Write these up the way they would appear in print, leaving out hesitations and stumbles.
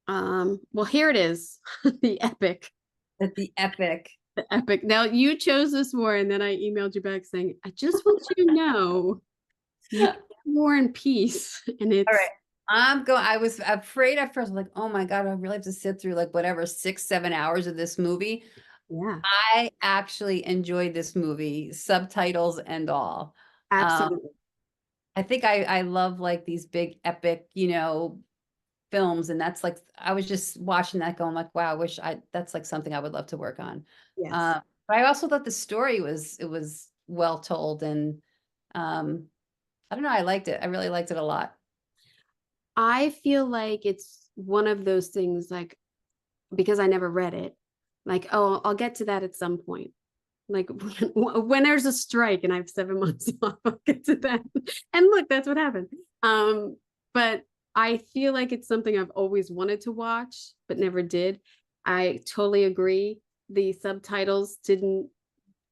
Well, here it is. The epic. At the epic. The epic. Now you chose this war, and then I emailed you back saying, I just want you to know you can War and Peace. And All right. it's I was afraid at first, like, oh my God, I really have to sit through like whatever 6, 7 hours of this movie. yeah, I actually enjoyed this movie, subtitles and all. Um, absolutely. I think I love like these big epic, films, and that's like I was just watching that going like, wow, I wish that's like something I would love to work on. Yes. But I also thought the story was well told, and I don't know, I liked it. I really liked it a lot. I feel like it's one of those things like because I never read it, like, oh, I'll get to that at some point. Like when there's a strike and I have 7 months off, I'll get to that. And look, that's what happened. But I feel like it's something I've always wanted to watch, but never did. I totally agree. The subtitles didn't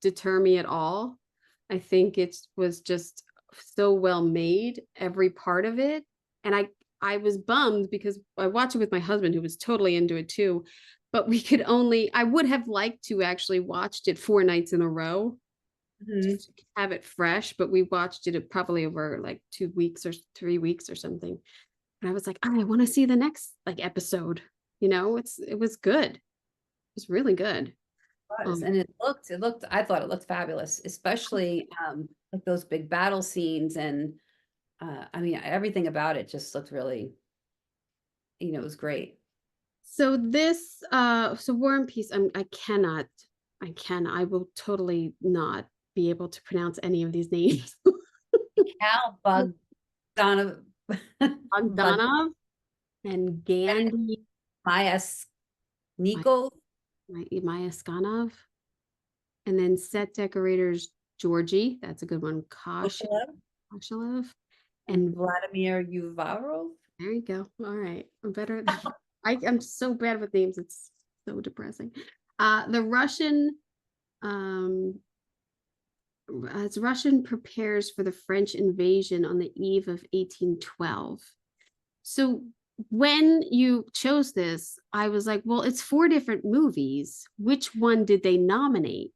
deter me at all. I think it was just so well made, every part of it. And I was bummed because I watched it with my husband who was totally into it too. But we could only I would have liked to actually watched it 4 nights in a row Mhm. just to have it fresh, but we watched it probably over like 2 weeks or 3 weeks or something. And I was like, I want to see the next like episode. It was good. It was really good. Was, Um, and I thought it looked fabulous, especially like those big battle scenes, and I mean everything about it just looked really, it was great. so War and Peace, I will totally not be able to pronounce any of these names. Cal Bogdanov, Bog Bogdanov and Gandhi, Maya my, Sneakle, Maya Skanov, and then set decorators Georgie, that's a good one, Koshilev, and and Vladimir Uvarov. there you go. All right, I'm better. I'm so bad with names. It's so depressing. The Russian, um, as Russian prepares for the French invasion on the eve of 1812. So when you chose this, I was like, well, it's 4 different movies. Which one did they nominate?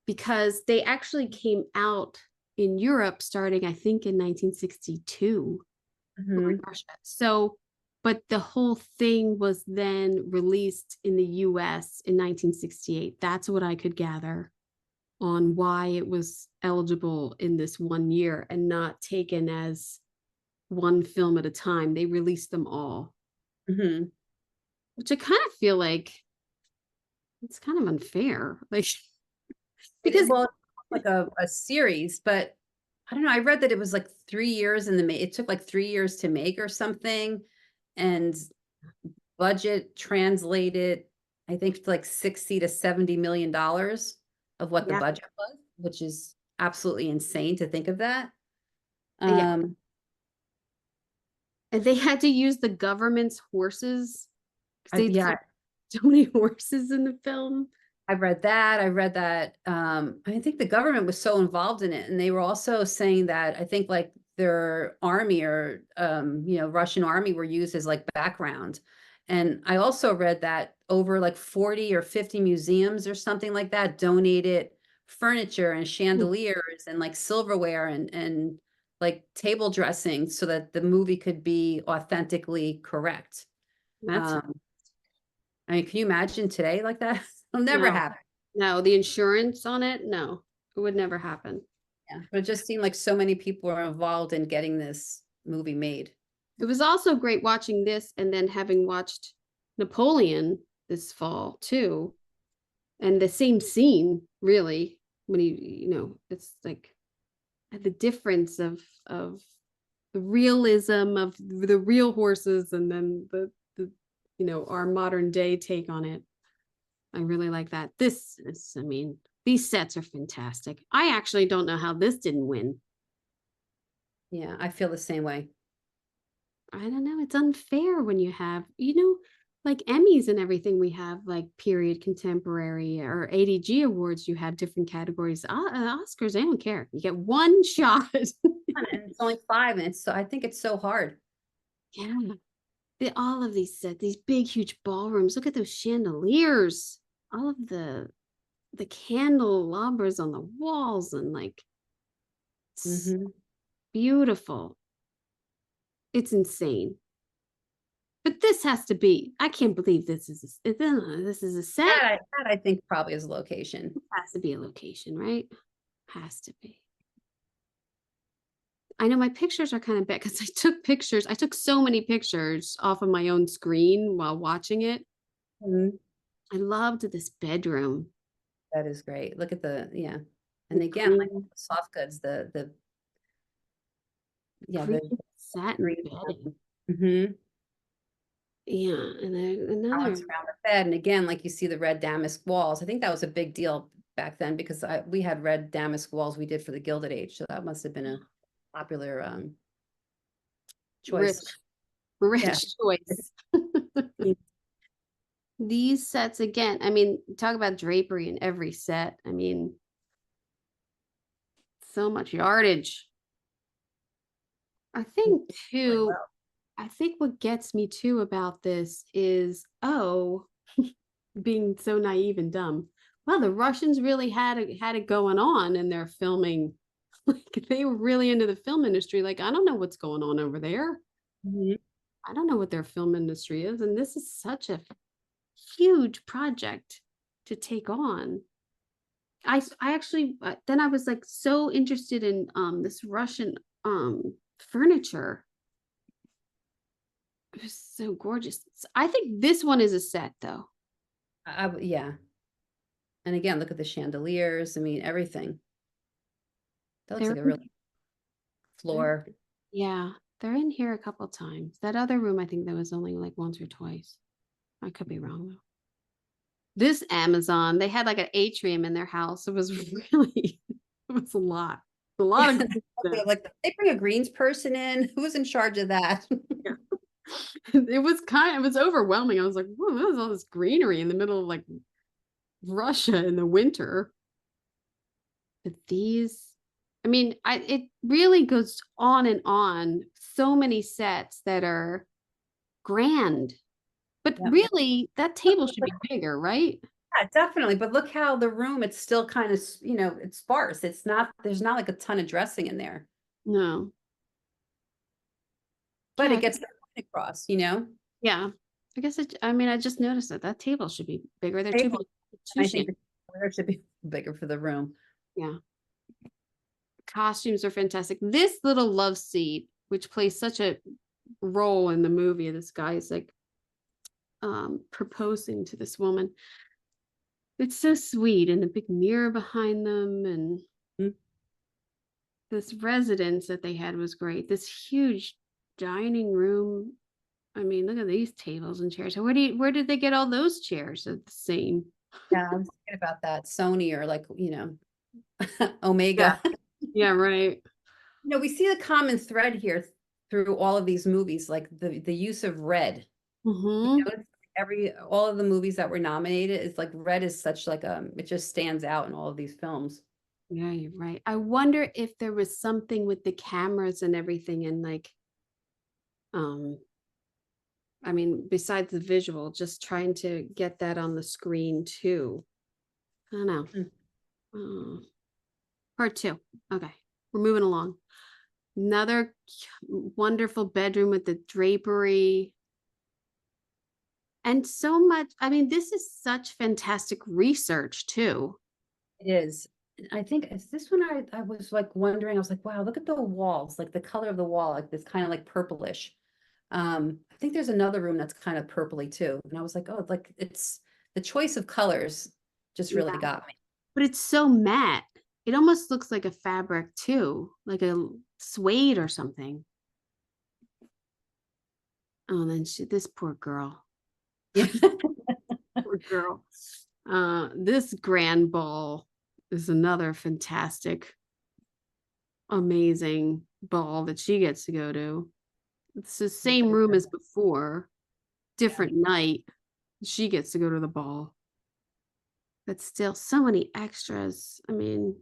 Because they actually came out in Europe starting, I think, in 1962 or in Mhm. Russia. So, but the whole thing was then released in the US in 1968. That's what I could gather on why it was eligible in this one year and not taken as one film at a time. They released them all, Mhm. which I kind of feel like it's kind of unfair. Like, because Well, like a series, but I don't know. I read that it was like 3 years in the it took like 3 years to make or something, and budget translated, I think, to like 60 to 70 million dollars of what the yeah, budget was, which is absolutely insane to think of that. yeah. Um, And they had to use the government's horses because they yeah, put so many horses in the film. I read that. I read that. I think the government was so involved in it, and they were also saying that I think like their army or Russian army were used as like background. And I also read that over like 40 or 50 museums or something like that donated furniture and chandeliers and like silverware and like table dressing so that the movie could be authentically correct. That's Um, I mean, can you imagine today like that? It'll never no, happen. no, the insurance on it, no, it would never happen. Yeah, but it just seemed like so many people were involved in getting this movie made. It was also great watching this and then having watched Napoleon this fall too. And the same scene, really, when it's like the difference of the realism of the real horses and then the our modern day take on it. I really like that. I mean, these sets are fantastic. I actually don't know how this didn't win. Yeah, I feel the same way. I don't know. It's unfair when you have, like Emmys and everything. We have like period, contemporary, or ADG awards. You have different categories. Oscars, I don't care. You get one shot. And it's only 5 minutes, so I think it's so hard. Yeah. all of these sets, these big, huge ballrooms. Look at those chandeliers. All of the candelabras on the walls and like it's Mhm. beautiful. It's insane. But this has to be. I can't believe this is a set. That I think probably is a location. It has to be a location, right? Has to be. I know my pictures are kind of bad because I took pictures. I took so many pictures off of my own screen while watching it. Mhm. I loved this bedroom. That is great. Look at yeah. The And again, like green, the soft goods, yeah, green the satin green. bedding. Mhm. Yeah, and then another. Alex around the bed, and again, like you see the red damask walls. I think that was a big deal back then because we had red damask walls we did for the Gilded Age, so that must have been a popular choice. Rich, Yeah. rich choice. These sets again, I mean, talk about drapery in every set. I mean, so much yardage. I think Really too, well. I think what gets me too about this is, oh, being so naive and dumb. Well, the Russians really had it going on in their filming. Like they were really into the film industry. Like, I don't know what's going on over there. Mhm. I don't know what their film industry is. And this is such a huge project to take on. I actually then I was like so interested in this Russian furniture. It was so gorgeous. I think this one is a set though. Yeah. And again, look at the chandeliers. I mean, everything. That looks They're like a really they're floor. yeah, they're in here a couple times. That other room I think there was only like once or twice. I could be wrong though. This Amazon, they had like an atrium in their house. It was really it was a lot. A lot of good Like they bring a greens person in. Who's in charge of that? stuff. It was overwhelming. I was like, whoa, there's all this greenery in the middle of like Russia in the winter. But these, I mean, it really goes on and on. So many sets that are grand. But Yeah. really, that table should be bigger, right? Yeah, definitely. But look how the room, it's still kind of, it's sparse. There's not like a ton of dressing in there, No. but it Yeah. gets the point across. Yeah. I guess I mean, I just noticed that that table should be bigger. They're too big, Table, too and I think shiny. the chair should be bigger for the room. Yeah. Costumes are fantastic. This little love seat, which plays such a role in the movie, this guy's like proposing to this woman. It's so sweet, and a big mirror behind them, and Mhm. this residence that they had was great. This huge dining room. I mean, look at these tables and chairs. Where did they get all those chairs? Are the same. Yeah, I was thinking about that. Sony or like, Yeah. Omega. Yeah, right. We see the common thread here through all of these movies, like the use of red. Mm-hmm. It's all of the movies that were nominated, it's like red is such like it just stands out in all of these films. Yeah, you're right. I wonder if there was something with the cameras and everything and like um I mean, besides the visual, just trying to get that on the screen too. I don't know. Mm. Part two. Okay, we're moving along. Another wonderful bedroom with the drapery and so much. I mean, this is such fantastic research too. It is. I think is this one I was like wondering, I was like, wow, look at the walls, like the color of the wall, like this kind of like purplish. I think there's another room that's kind of purpley too. And I was like, oh, like it's the choice of colors just really Yeah, got me. but it's so matte. It almost looks like a fabric too, like a suede or something. Oh, then this poor girl. Yeah. Poor girl. This grand ball is another fantastic, amazing ball that she gets to go to. It's the same room as before, Yeah. different night. She gets to go to the ball. But still, so many extras. I mean,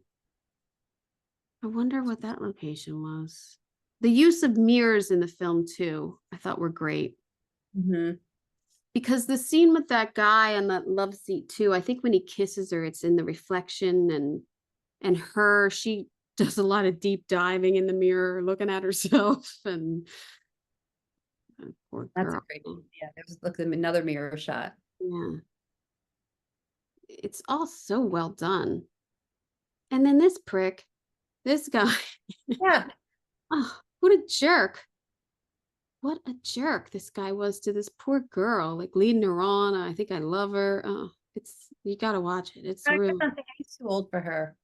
I wonder what that location was. The use of mirrors in the film, too, I thought were great. Mhm. Because the scene with that guy on that love seat too, I think when he kisses her, it's in the reflection, and she does a lot of deep diving in the mirror, looking at herself, and poor That's a girl. great, yeah, there's look at another mirror shot. Yeah, it's all so well done. And then this prick, this guy, Yeah, oh, what a jerk. What a jerk this guy was to this poor girl, like leading her on. I think I love her. Oh, it's you gotta watch it. It's I real. don't think he's too old for her.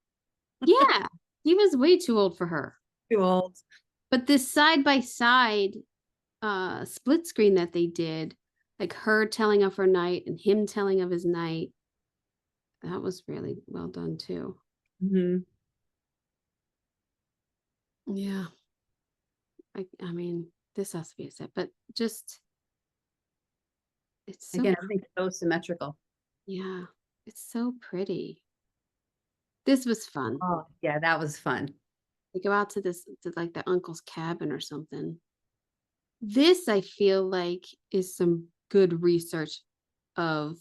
Yeah, he was way too old for her. Too old. But this side by side split screen that they did, like her telling of her night and him telling of his night, that was really well done too. Mhm. Yeah. I mean, this has to be a set, but just it's so Again, everything's so symmetrical. yeah, it's so pretty. This was fun. Oh, yeah, that was fun. We go out to this to like the uncle's cabin or something. This I feel like is some good research of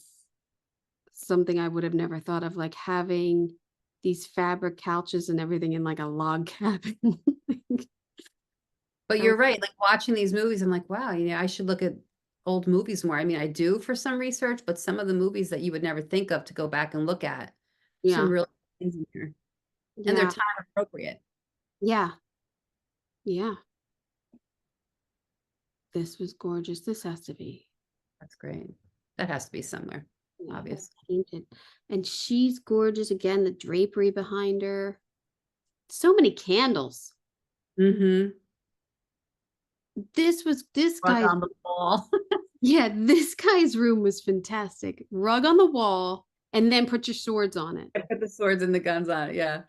something I would have never thought of, like having these fabric couches and everything in like a log cabin. But That was- you're right, like, watching these movies, I'm like, "Wow, I should look at old movies more." I mean, I do for some research, but some of the movies that you would never think of to go back and look at, some yeah, real things in here, and they're yeah, time appropriate. yeah, yeah. This was gorgeous. This has to be. That's great. That has to be somewhere, Yeah, that's obvious. painted. And she's gorgeous again, the drapery behind her. So many candles. Mhm. This Rug guy's on the wall. yeah, this guy's room was fantastic. Rug on the wall, and then put your swords on it. I put the swords and the guns on it, yeah.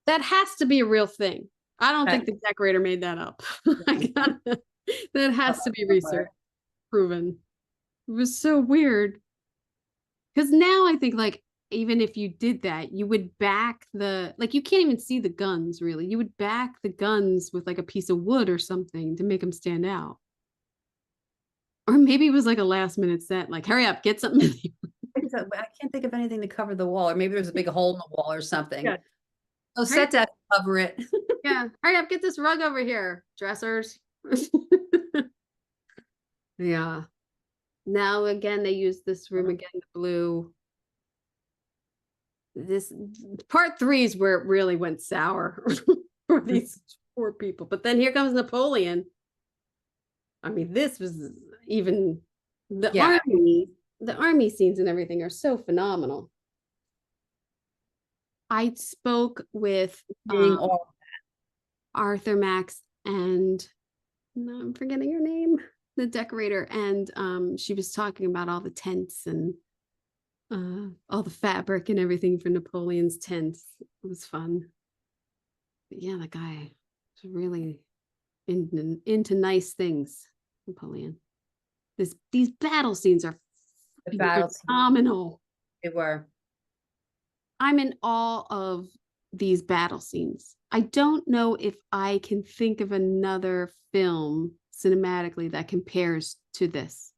That has to be a real thing. I don't think That the decorator made that up. That has to be research somewhere. proven. It was so weird. Because now I think like even if you did that, you would back the like you can't even see the guns really. You would back the guns with like a piece of wood or something to make them stand out. Or maybe it was like a last minute set, like hurry up, get something. I can't think of anything to cover the wall, or maybe there's a big hole in the wall or something. Yeah. Oh, Hurry, set that cover it. yeah, hurry up, get this rug over here, dressers. Yeah. Now again, they use this room again, the blue. This part three is where it really went sour for these poor people. But then here comes Napoleon. I mean, this was even the Yeah, army, the army scenes and everything are so phenomenal. I spoke with being all Arthur Max and no, I'm forgetting her name, the decorator, and she was talking about all the tents and all the fabric and everything for Napoleon's tents. It was fun. But yeah, the guy was really into nice things. Napoleon. These battle scenes are the fucking battles phenomenal. they were. I'm in awe of these battle scenes. I don't know if I can think of another film cinematically that compares to this.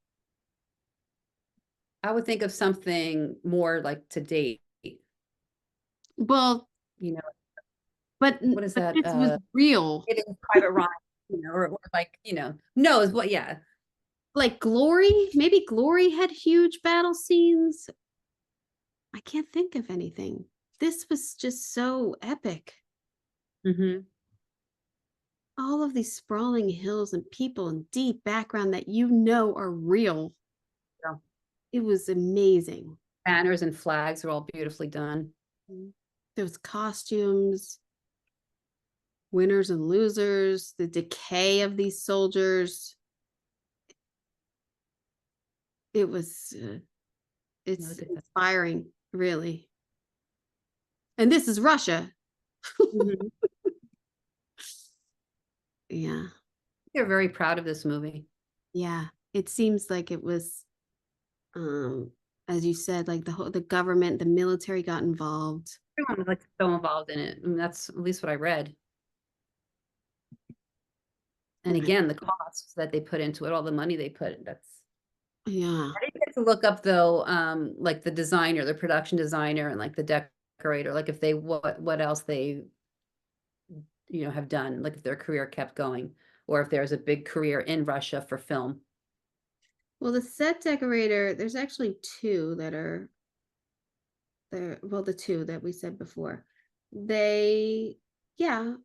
I would think of something more like to date, Well, you know, but what is that? this was real. It is Private Ryan, or like, no, is what, yeah. Like Glory, maybe Glory had huge battle scenes. I can't think of anything. This was just so epic. Hmm. All of these sprawling hills and people and deep background that you know are real. Yeah. It was amazing. Banners and flags are all beautifully done. Those costumes, winners and losers, the decay of these soldiers. It was, it's Look at that. inspiring, really. And this is Russia. Mhm. Yeah. They're very proud of this movie. Yeah. It seems like it was, um, as you said, like the government, the military got involved. Everyone was like so involved in it. I mean, that's at least what I read. And again, the costs that they put into it, all the money they put, that's Yeah. I didn't get to look up though, like the designer, the production designer and like the decorator, like if they, what else they, have done, like if their career kept going, or if there's a big career in Russia for film. Well, the set decorator, there's actually two that are there. Well, the two that we said before. They, yeah,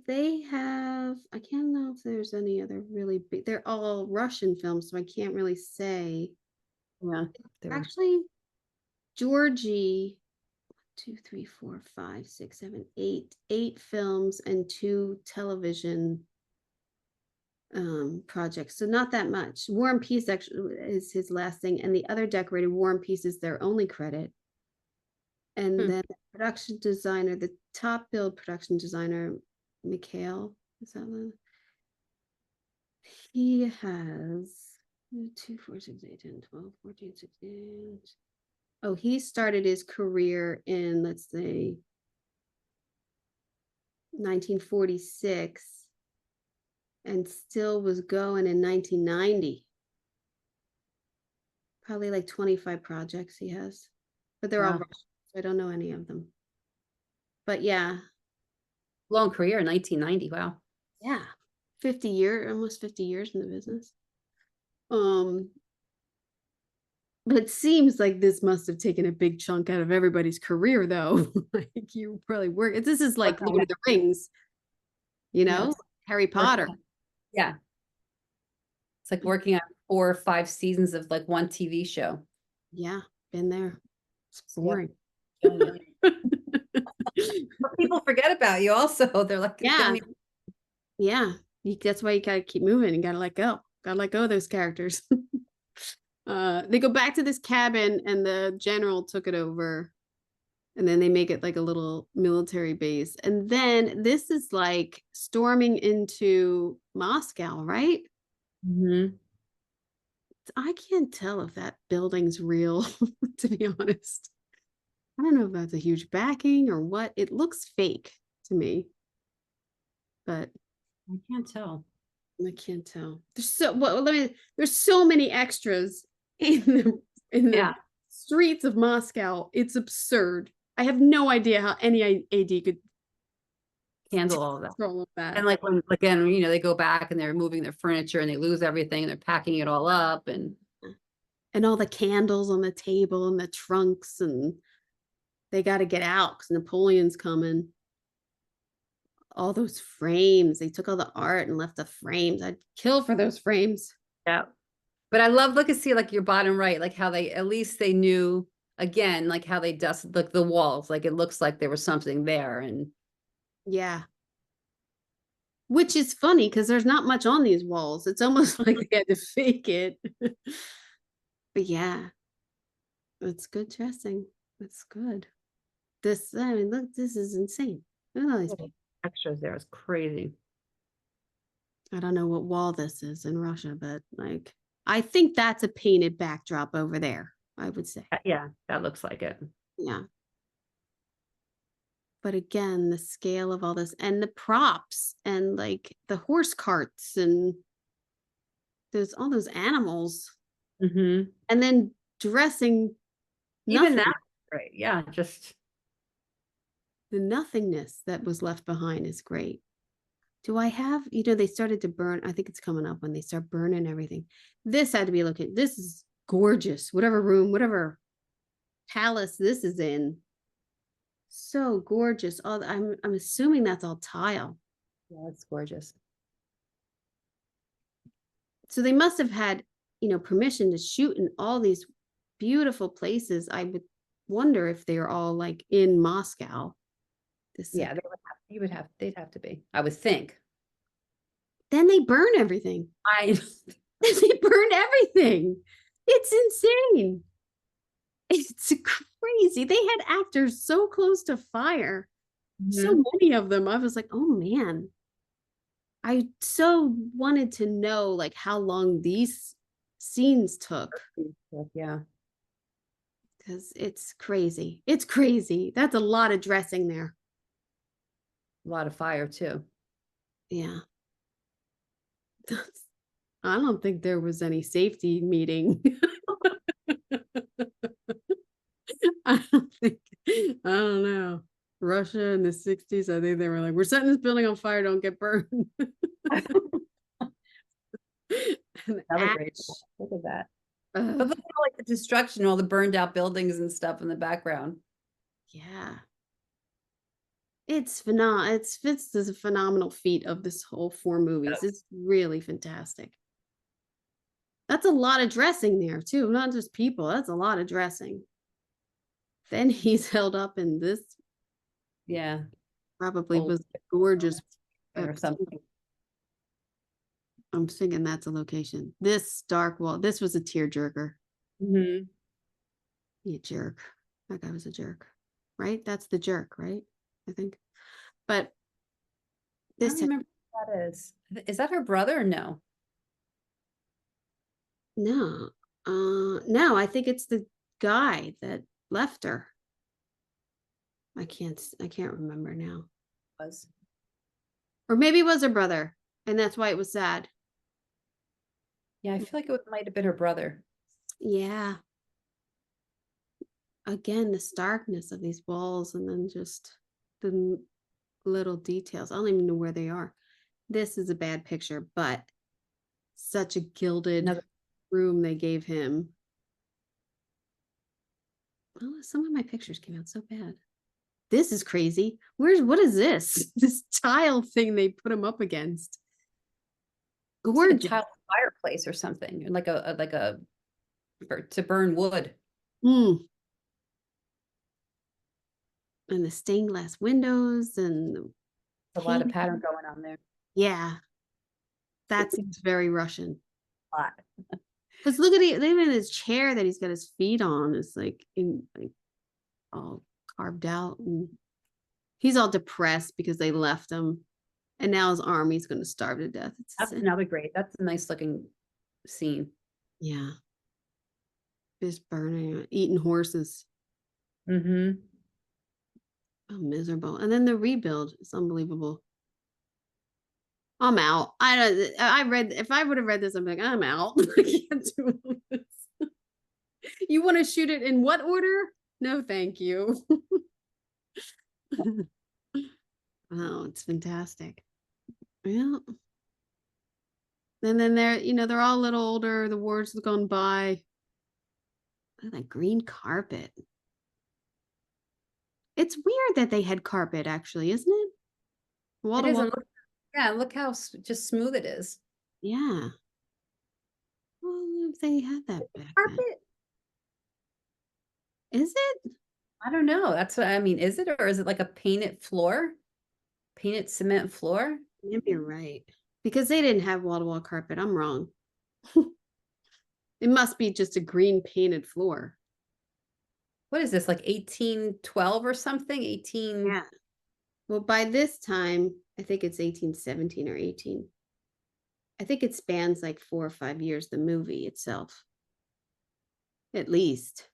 they have, I can't know if there's any other really big, they're all Russian films, so I can't really say. Yeah. Actually, Georgie, 8 films and 2 television projects, so not that much. War and Peace actually is his last thing, and the other decorator, War and Peace, is their only credit. And Hmm. then the production designer, the top billed production designer, Mikhail, is that one? He has 2, 4, 6, 8, 10, 12, 14, 16. Oh, he started his career in, let's say, 1946 and still was going in 1990. Probably like 25 projects he has, but they're all Wow. Russian, so I don't know any of them. But yeah, Long career, 1990. Wow. yeah, almost 50 years in the business. Um, but it seems like this must have taken a big chunk out of everybody's career, though. Like you probably work. This is like Working Lord of the Rings, Yeah. Harry Working Potter. yeah. It's like working on 4 or 5 seasons of like one TV show. Yeah, been there. It's Yep. boring. But people forget about you also. They're like, they Yeah, don't even. yeah. That's why you gotta keep moving. You gotta let go. Gotta let go of those characters. They go back to this cabin, and the general took it over, and then they make it like a little military base. And then this is like storming into Moscow, right? Mhm. I can't tell if that building's real, to be honest. I don't know if that's a huge backing or what. It looks fake to me, but I can't tell. I can't tell. There's so many extras in the Yeah. streets of Moscow. It's absurd. I have no idea how any AD could Handle all of that. control of that. And like when again, they go back and they're moving their furniture and they lose everything and they're packing it all up and And all the candles on the table and the trunks, and they got to get out because Napoleon's coming. All those frames, they took all the art and left the frames. I'd kill for those frames. yeah. But I love look and see like your bottom right, like how they at least they knew again, like how they dusted like the walls, like it looks like there was something there and Yeah. Which is funny because there's not much on these walls. It's almost like they had to fake it. But yeah, it's good dressing. It's good. I mean, look, this is insane. Look at all these people. extras there is crazy. I don't know what wall this is in Russia, but like, I think that's a painted backdrop over there, I would say. Yeah, that looks like it. Yeah. But again, the scale of all this and the props and like the horse carts and there's all those animals Mm-hmm. and then dressing Even nothing. that, right? Yeah, just The nothingness that was left behind is great. Do I have, they started to burn. I think it's coming up when they start burning everything. This had to be looking, this is gorgeous. Whatever room, whatever palace this is in. So gorgeous. I'm assuming that's all tile. yeah, it's gorgeous. So they must have had, permission to shoot in all these beautiful places. I would wonder if they're all like in Moscow. Yeah, they'd have to be. I would think. Then they burn everything. I They burn everything. It's insane. It's crazy. They had actors so close to fire. So Mhm. many of them. I was like, oh man. I so wanted to know like how long these scenes took Yeah, because it's crazy. It's crazy. That's a lot of dressing there. a lot of fire too. Yeah. I don't think there was any safety meeting. I don't think, I don't know. Russia in the 60s, I think they were like, we're setting this building on fire, don't get burned. And Another ash, great one. Look at that. uh, But look at all, like the destruction, all the burned out buildings and stuff in the background. yeah. It's phenomenal. It's a phenomenal feat of this whole 4 movies. It's really fantastic. That's a lot of dressing there too, not just people. That's a lot of dressing. Then he's held up in this Yeah. probably Old was gorgeous. or something. I'm thinking that's a location. This dark wall, this was a tearjerker. Mhm. You jerk. That guy was a jerk, right? That's the jerk, right? I think. But I don't this, remember what that is. Is that her brother or no? no, no, I think it's the guy that left her. I can't remember now. Was. Or maybe it was her brother, and that's why it was sad. Yeah, I feel like it might have been her brother. Yeah. Again, the starkness of these walls, and then just the little details. I don't even know where they are. This is a bad picture, but such a gilded Another. room they gave him. Oh, some of my pictures came out so bad. This is crazy. What is this? This tile thing they put him up against. It's like a Gorgeous. child fireplace or something, like a to burn wood. Mm. And the stained glass windows and the A lot of paint. pattern going on there. Yeah, that seems very Russian. A lot. Because look at it, even his chair that he's got his feet on is like all carved out, and he's all depressed because they left him, and now his army's going to starve to death. That's another great. That's a nice looking scene. Yeah, just burning, eating horses. Mm-hmm. Oh, miserable. And then the rebuild is unbelievable. I'm out. I don't. I read. If I would have read this, I'm like, I'm out. I can't do this. You want to shoot it in what order? No, thank you. Oh, it's fantastic. Yeah. And then they're all a little older. The wars have gone by. Look at that green carpet. It's weird that they had carpet, actually, isn't it? Wall It to is. wall. And look, yeah, look how just smooth it is. Yeah. Well, if they had that back then. Carpet? Is it? I don't know. That's what I mean. Is it, or is it like a painted floor? Painted cement floor? Maybe you're right. Because they didn't have wall to wall carpet. I'm wrong. It must be just a green painted floor. What is this, like 1812 or something? 18. Yeah. Well, by this time, I think it's 1817 or 18. I think it spans like 4 or 5 years, the movie itself. At least.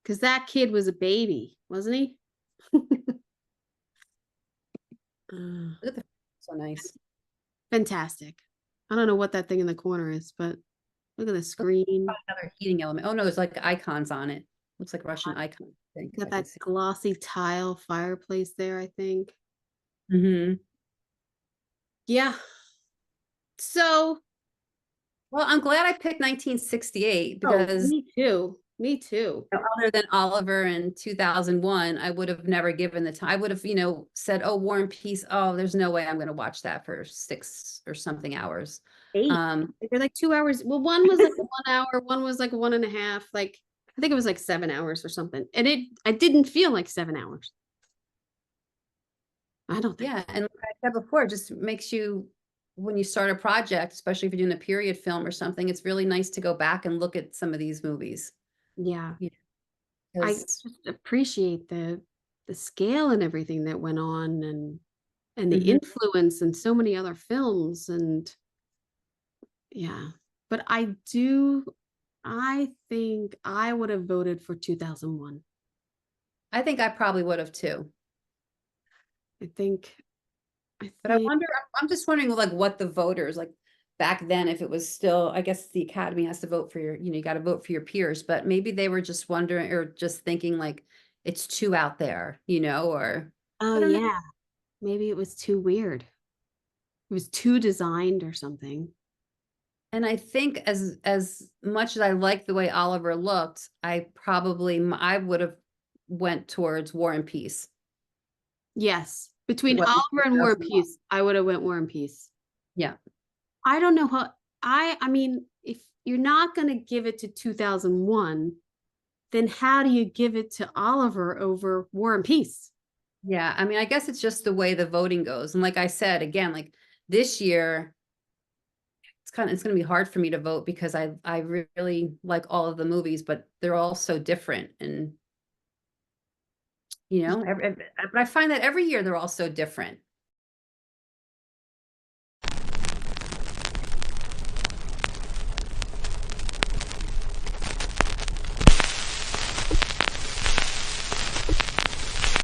Because that kid was a baby, wasn't he? Look at the, so nice. Fantastic. I don't know what that thing in the corner is, but look at the screen. Another heating element. Oh no, there's like icons on it. Looks like Russian icons, I think. Got that glossy tile fireplace there, I think. Mm-hmm. Yeah. So, Well, I'm glad I picked 1968 oh, because me too. Me too. other than Oliver in 2001, I would have never given the time. I would have, said, "Oh, War and Peace. Oh, there's no way I'm going to watch that for 6 or something hours." 8. They're like 2 hours. Well, one was like 1 hour, one was like 1.5. Like, I think it was like 7 hours or something. And I didn't feel like 7 hours. I don't think. Yeah, and like I said before, it just makes you, when you start a project, especially if you're doing a period film or something, it's really nice to go back and look at some of these movies. Yeah. Yeah, I 'cause- just appreciate the scale and everything that went on, and the Mhm. influence in so many other films, and yeah. But I think I would have voted for 2001. I think I probably would have too. I think I But I think, wonder, I'm just wondering like what the voters, like back then, if it was still, I guess the academy has to vote for your, you got to vote for your peers, but maybe they were just wondering or just thinking like it's too out there, or oh I don't know. yeah, maybe it was too weird. It was too designed or something. And I think as much as I like the way Oliver looked, I would have went towards War and Peace. Yes. It Between wasn't Oliver and War and 2001. Peace, I would have went War and Peace. Yeah. I don't know how I mean, if you're not gonna give it to 2001, then how do you give it to Oliver over War and Peace? Yeah. I mean, I guess it's just the way the voting goes. And like I said, again, like this year, it's going to be hard for me to vote because I really like all of the movies, but they're all so different. And, but I find that every year they're all so different.